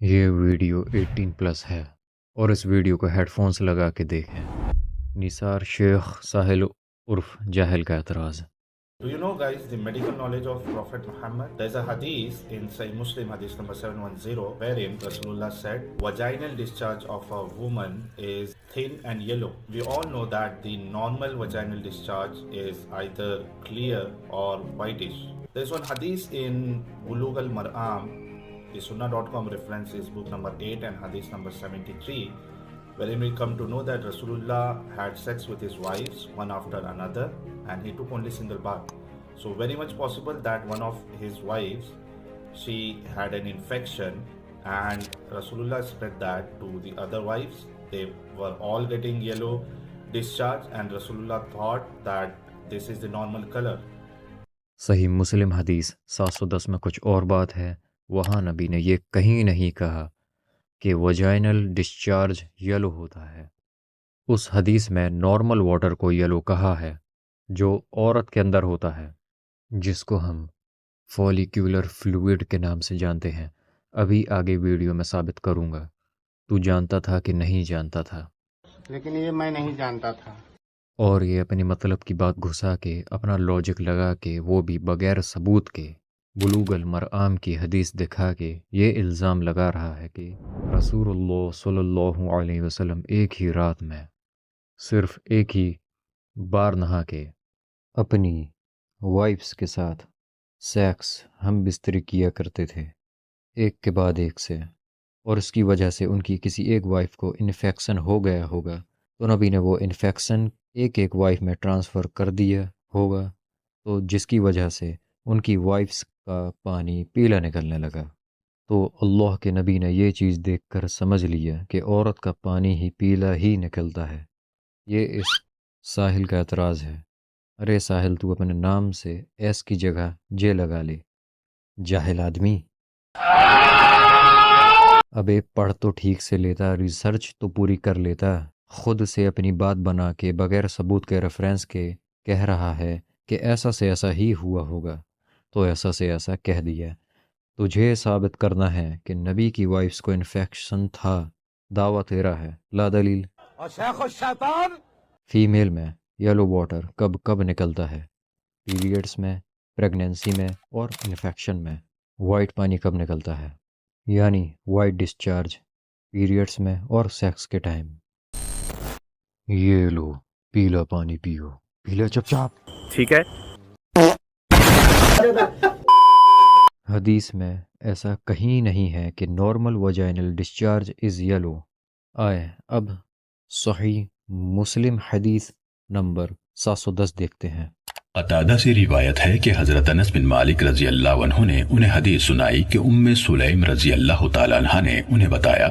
یہ video 18 plus ہے اور اس ویڈیو کو ہیڈ فونس لگا کے دیکھیں۔ نثار شیخ ساحل عرف جاہل کا اعتراض۔ Do you know, guys, the medical knowledge of Prophet Muhammad? There's a hadith in Sahih Muslim, hadith number 710, wherein Rasulullah said, vaginal discharge of a woman is thin and yellow. We all know that the normal vaginal discharge is either clear or whitish. There's one hadith in Bulugh al-Mar'am, the Sunnah.com reference is book number 8 and hadith number 73, wherein we come to know that Rasulullah had sex with his wives one after another and he took only single bath. So very much possible that one of his wives, she had an infection and Rasulullah spread that to the other wives. They were all getting yellow discharge and Rasulullah thought that this is the normal color. صحیح مسلم حدیث 710 میں کچھ اور بات ہے۔ وہاں نبی نے یہ کہیں نہیں کہا کہ وجائنل ڈسچارج یلو ہوتا ہے۔ اس حدیث میں نارمل واٹر کو یلو کہا ہے جو عورت کے اندر ہوتا ہے، جس کو ہم فولیکیولر فلوئڈ کے نام سے جانتے ہیں۔ ابھی آگے ویڈیو میں ثابت کروں گا۔ تو جانتا تھا کہ نہیں جانتا تھا؟ لیکن یہ میں نہیں جانتا تھا۔ اور یہ اپنی مطلب کی بات گھسا کے اپنا لاجک لگا کے، وہ بھی بغیر ثبوت کے، بلوغ المرآم کی حدیث دکھا کے یہ الزام لگا رہا ہے کہ رسول اللہ صلی اللہ علیہ وسلم ایک ہی رات میں صرف ایک ہی بار نہا کے اپنی وائفس کے ساتھ سیکس ہم بستری کیا کرتے تھے، ایک کے بعد ایک سے، اور اس کی وجہ سے ان کی کسی ایک وائف کو انفیکشن ہو گیا ہوگا، تو نبی نے وہ انفیکشن ایک وائف میں ٹرانسفر کر دیا ہوگا، تو جس کی وجہ سے ان کی وائفس کا پانی پیلا نکلنے لگا۔ تو اللہ کے نبی نے یہ چیز دیکھ کر سمجھ لیا کہ عورت کا پانی ہی پیلا ہی نکلتا ہے۔ یہ اس ساحل کا اعتراض ہے۔ ارے ساحل، تو اپنے نام سے ایس کی جگہ جے لگا لے، جاہل آدمی۔ ابے پڑھ تو ٹھیک سے لیتا، ریسرچ تو پوری کر لیتا۔ خود سے اپنی بات بنا کے بغیر ثبوت کے ریفرنس کے کہہ رہا ہے کہ ایسا سے ایسا ہی ہوا ہوگا، تو ایسا سے ایسا کہہ دیا۔ تجھے ثابت کرنا ہے کہ نبی کی وائفس کو انفیکشن تھا، دعویٰ تیرا ہے، لا دلیل۔ فیمیل میں یلو واٹر کب کب نکلتا ہے؟ پیریڈز میں، پریگنینسی میں اور انفیکشن میں۔ وائٹ پانی کب نکلتا ہے؟ یعنی وائٹ ڈسچارج پیریڈز میں اور سیکس کے ٹائم۔ یہ لو، پیلا پانی پیو، پیلا چپ چاپ، ٹھیک ہے۔ حدیث میں ایسا کہیں نہیں ہے کہ نارمل وجائنل ڈسچارج از یلو۔ آئے اب صحیح مسلم حدیث نمبر 710 دیکھتے ہیں۔ قتادہ سے روایت ہے کہ حضرت انس بن مالک رضی اللہ عنہ نے انہیں حدیث سنائی کہ ام سلیم رضی اللہ تعالیٰ عنہ نے انہیں بتایا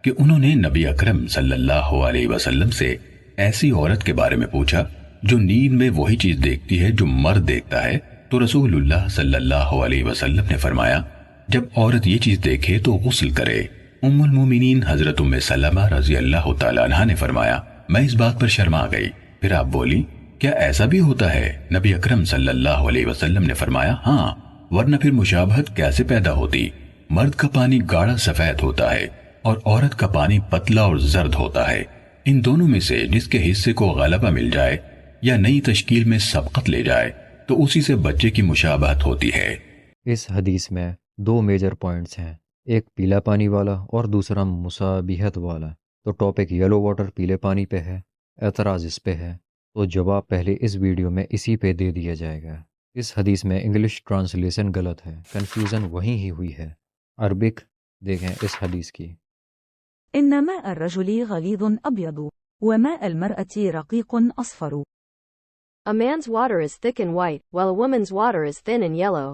کہ انہوں نے نبی اکرم صلی اللہ علیہ وسلم سے ایسی عورت کے بارے میں پوچھا جو نیند میں وہی چیز دیکھتی ہے جو مرد دیکھتا ہے، تو رسول اللہ صلی اللہ علیہ وسلم نے فرمایا جب عورت یہ چیز دیکھے تو غسل کرے۔ ام المومنین حضرت ام سلمہ رضی اللہ تعالیٰ عنہ نے فرمایا میں اس بات پر شرما گئی۔ پھر آپ بولی کیا ایسا بھی ہوتا ہے؟ نبی اکرم صلی اللہ علیہ وسلم نے فرمایا ہاں، ورنہ پھر مشابہت کیسے پیدا ہوتی؟ مرد کا پانی گاڑھا سفید ہوتا ہے اور عورت کا پانی پتلا اور زرد ہوتا ہے۔ ان دونوں میں سے جس کے حصے کو غلبہ مل جائے یا نئی تشکیل میں سبقت لے جائے تو اسی سے بچے کی مشابہت ہوتی ہے۔ اس حدیث میں دو میجر پوائنٹس ہیں، ایک پیلا پانی والا اور دوسرا مشابہت والا۔ تو ٹاپک یلو واٹر پیلے پانی پہ ہے، اعتراض اس پہ ہے، تو جواب پہلے اس ویڈیو میں اسی پہ دے دیا جائے گا۔ اس حدیث میں انگلش ٹرانسلیشن غلط ہے، کنفیوژن وہیں ہی ہوئی ہے۔ عربک دیکھیں اس حدیث کی۔ إن ماء الرجل غليظ أبيض وماء المرأة رقيق أصفر. A man's water is thick and white, while a woman's water is thin and yellow.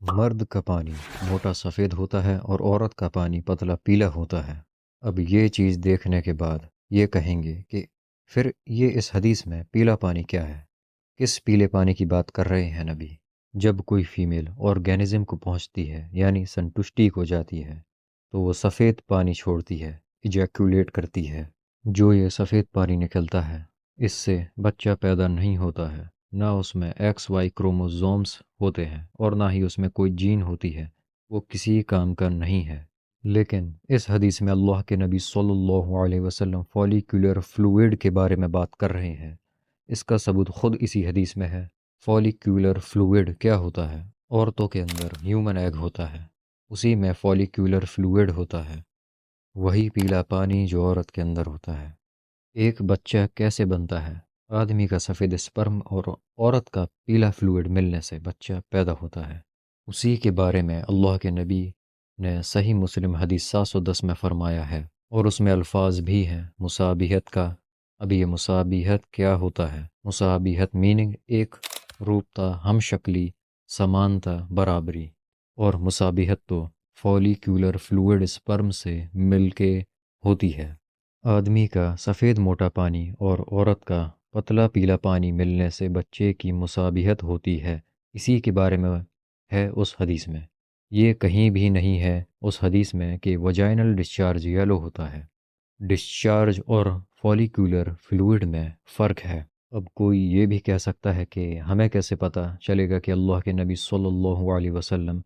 مرد کا پانی موٹا سفید ہوتا ہے اور عورت کا پانی پتلا پیلا ہوتا ہے۔ اب یہ چیز دیکھنے کے بعد یہ کہیں گے کہ پھر یہ اس حدیث میں پیلا پانی کیا ہے؟ کس پیلے پانی کی بات کر رہے ہیں نبی؟ جب کوئی فیمیل آرگینزم کو پہنچتی ہے یعنی سنتشٹی کو جاتی ہے تو وہ سفید پانی چھوڑتی ہے، ایجیکولیٹ کرتی ہے۔ جو یہ سفید پانی نکلتا ہے اس سے بچہ پیدا نہیں ہوتا ہے، نہ اس میں ایکس وائی کروموزومز ہوتے ہیں اور نہ ہی اس میں کوئی جین ہوتی ہے، وہ کسی کام کا نہیں ہے۔ لیکن اس حدیث میں اللہ کے نبی صلی اللہ علیہ وسلم فولیکولر فلوئڈ کے بارے میں بات کر رہے ہیں۔ اس کا ثبوت خود اسی حدیث میں ہے۔ فولیکولر فلوئڈ کیا ہوتا ہے؟ عورتوں کے اندر ہیومن ایگ ہوتا ہے، اسی میں فولیکولر فلوئڈ ہوتا ہے، وہی پیلا پانی جو عورت کے اندر ہوتا ہے۔ ایک بچہ کیسے بنتا ہے؟ آدمی کا سفید اسپرم اور عورت کا پیلا فلوئڈ ملنے سے بچہ پیدا ہوتا ہے۔ اسی کے بارے میں اللہ کے نبی نے صحیح مسلم حدیث 710 میں فرمایا ہے، اور اس میں الفاظ بھی ہیں مشابہت کا۔ اب یہ مشابہت کیا ہوتا ہے؟ مشابہت میننگ ایک روپتا، ہم شکلی، سمانتا، برابری، اور مشابہت تو فولیکولر فلوئڈ اسپرم سے مل کے ہوتی ہے۔ آدمی کا سفید موٹا پانی اور عورت کا پتلا پیلا پانی ملنے سے بچے کی مشابہت ہوتی ہے، اسی کے بارے میں ہے اس حدیث میں۔ یہ کہیں بھی نہیں ہے اس حدیث میں کہ وجائنل ڈسچارج یلو ہوتا ہے۔ ڈسچارج اور فولیکولر فلوئڈ میں فرق ہے۔ اب کوئی یہ بھی کہہ سکتا ہے کہ ہمیں کیسے پتہ چلے گا کہ اللہ کے نبی صلی اللہ علیہ وسلم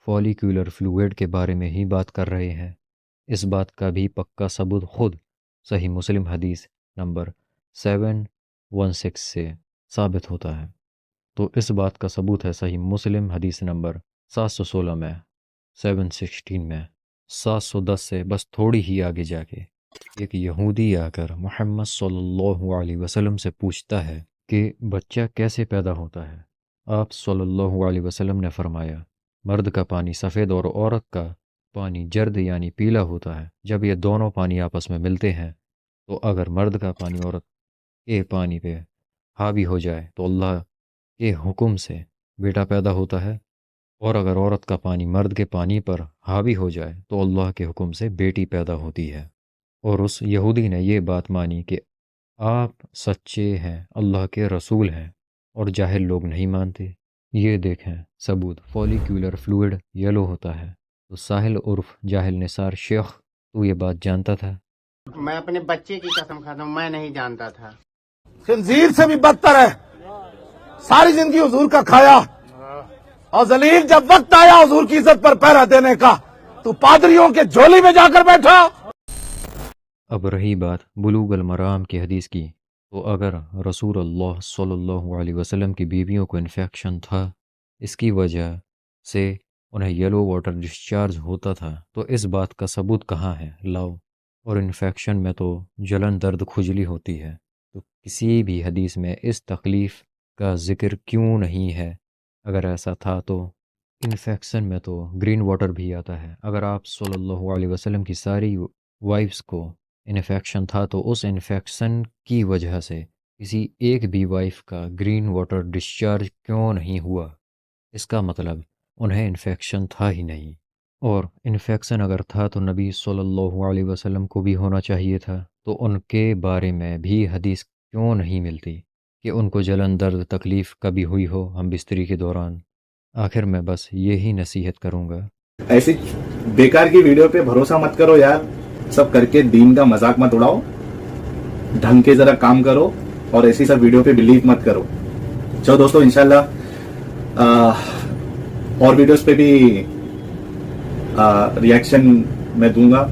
فولیکولر فلوئڈ کے بارے میں ہی بات کر رہے ہیں؟ اس بات کا بھی پکا ثبوت خود صحیح مسلم حدیث نمبر 716 سے ثابت ہوتا ہے۔ تو اس بات کا ثبوت ہے صحیح مسلم حدیث نمبر 716 میں، 716 میں، 710 سے بس تھوڑی ہی آگے جا کے ایک یہودی آ کر محمد صلی اللہ علیہ وسلم سے پوچھتا ہے کہ بچہ کیسے پیدا ہوتا ہے؟ آپ صلی اللہ علیہ وسلم نے فرمایا، مرد کا پانی سفید اور عورت کا پانی جرد یعنی پیلا ہوتا ہے۔ جب یہ دونوں پانی آپس میں ملتے ہیں تو اگر مرد کا پانی عورت کے پانی پہ حاوی ہو جائے تو اللہ کے حکم سے بیٹا پیدا ہوتا ہے، اور اگر عورت کا پانی مرد کے پانی پر حاوی ہو جائے تو اللہ کے حکم سے بیٹی پیدا ہوتی ہے۔ اور اس یہودی نے یہ بات مانی کہ آپ سچے ہیں، اللہ کے رسول ہیں، اور جاہل لوگ نہیں مانتے۔ یہ دیکھیں ثبوت، فولیکولر فلوئڈ یلو ہوتا ہے۔ تو ساحل عرف جاہل نثار شیخ، تو یہ بات جانتا تھا؟ میں اپنے بچے کی قسم کھاتا ہوں، میں نہیں جانتا تھا۔ خنزیر سے بھی بدتر ہے، ساری زندگی حضور کا کھایا، اور ذلیل جب وقت آیا حضور کی عزت پر پہرا دینے کا تو پادریوں کے جھولی میں جا کر بیٹھا۔ اب رہی بات بلوغ المرام کی حدیث کی، تو اگر رسول اللہ صلی اللہ علیہ وسلم کی بیویوں کو انفیکشن تھا، اس کی وجہ سے انہیں یلو واٹر ڈسچارج ہوتا تھا، تو اس بات کا ثبوت کہاں ہے؟ لاؤ۔ اور انفیکشن میں تو جلن، درد، کھجلی ہوتی ہے، تو کسی بھی حدیث میں اس تکلیف کا ذکر کیوں نہیں ہے؟ اگر ایسا تھا تو انفیکشن میں تو گرین واٹر بھی آتا ہے۔ اگر آپ صلی اللہ علیہ وسلم کی ساری وائفز کو انفیکشن تھا تو اس انفیکشن کی وجہ سے کسی ایک بھی وائف کا گرین واٹر ڈسچارج کیوں نہیں ہوا؟ اس کا مطلب انہیں انفیکشن تھا ہی نہیں، اور انفیکشن اگر تھا تو نبی صلی اللہ علیہ وسلم کو بھی ہونا چاہیے تھا، تو ان کے بارے میں بھی حدیث کیوں نہیں ملتی کہ ان کو جلن، درد، تکلیف کبھی ہوئی ہو ہم بستری کے دوران؟ آخر میں بس یہی نصیحت کروں گا، ایسی بیکار کی ویڈیو پہ بھروسہ مت کرو یار، سب کر کے دین کا مذاق مت اڑاؤ، ڈھنگ کے ذرا کام کرو، اور ایسی سب ویڈیو پہ بلیو مت کرو۔ چلو دوستو، انشاءاللہ اور ویڈیوز پہ بھی ریاکشن میں دوں گا۔